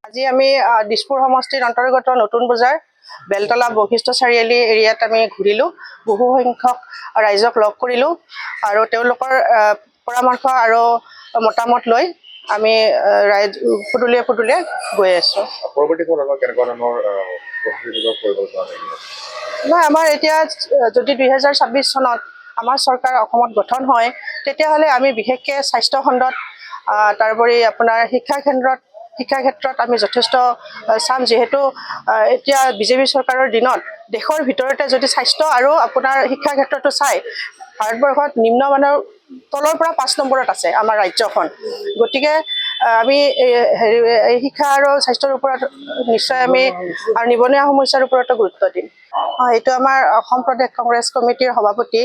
আজি আমি দিছপুৰ সমষ্টিৰ অন্তৰ্গত নতুন বজাৰ বেলতলা বশিষ্ঠ চাৰিআলি এৰিয়াত আমি ঘূৰিলোঁ। বহু সংখ্যক ৰাইজক লগ কৰিলোঁ আৰু তেওঁলোকৰ পৰামৰ্শ আৰু মতামত লৈ আমি ৰাইজ পদূলিয়ে পদূলিয়ে গৈ আছোঁ। নহয়, আমাৰ এতিয়া যদি 2026 চনত আমাৰ চৰকাৰ অসমত গঠন হয়, তেতিয়াহ'লে আমি বিশেষকৈ স্বাস্থ্য খণ্ডত তাৰোপৰি আপোনাৰ শিক্ষা ক্ষেত্ৰত আমি যথেষ্ট চাম। যিহেতু এতিয়া বিজেপি চৰকাৰৰ দিনত দেশৰ ভিতৰতে যদি স্বাস্থ্য আৰু আপোনাৰ শিক্ষা ক্ষেত্ৰটো চাই ভাৰতবৰ্ষত নিম্নমানৰ তলৰ পৰা 5 নম্বৰত আছে আমাৰ ৰাজ্যখন। গতিকে আমি এই শিক্ষা আৰু স্বাস্থ্যৰ ওপৰত নিশ্চয় আমি আৰু নিবনুৱা সমস্যাৰ ওপৰতো গুৰুত্ব দিম। এইটো আমাৰ অসম প্ৰদেশ কংগ্ৰেছ কমিটিৰ সভাপতি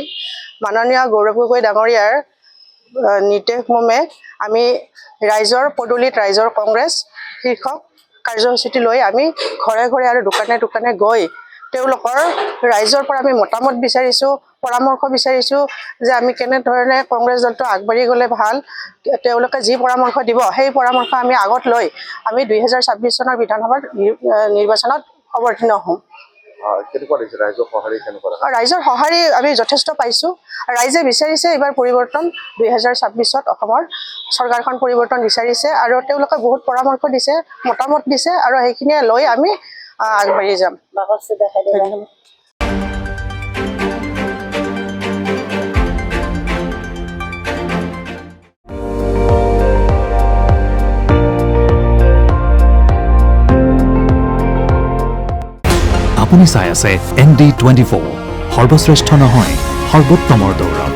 মাননীয় গৌৰৱ গগৈ ডাঙৰীয়াৰ নিৰ্দেশমৰ্মে আমি ৰাইজৰ পদূলিত ৰাইজৰ কংগ্ৰেছ শীৰ্ষক কাৰ্যসূচীটি লৈ আমি ঘৰে ঘৰে আৰু দোকানে দোকানে গৈ তেওঁলোকৰ ৰাইজৰ পৰা আমি মতামত বিচাৰিছোঁ, পৰামৰ্শ বিচাৰিছোঁ যে আমি কেনেধৰণে কংগ্ৰেছ দলটো আগবাঢ়ি গ'লে ভাল। তেওঁলোকে যি পৰামৰ্শ দিব সেই পৰামৰ্শ আমি আগত লৈ আমি 2026 চনৰ বিধানসভাৰ নিৰ্বাচনত অৱতীৰ্ণ হ'ম। ৰাইজৰ সঁহাৰি আমি যথেষ্ট পাইছোঁ। ৰাইজে বিচাৰিছে এইবাৰ পৰিৱৰ্তন, 2026ত অসমৰ চৰকাৰখন পৰিৱৰ্তন বিচাৰিছে আৰু তেওঁলোকে বহুত পৰামৰ্শ দিছে, মতামত দিছে আৰু সেইখিনিয়ে লৈ আমি আগবাঢ়ি যাম। আপুনি চাই আছে ND24, সৰ্বশ্ৰেষ্ঠ নহয় সৰ্বোত্তমৰ দৌৰ।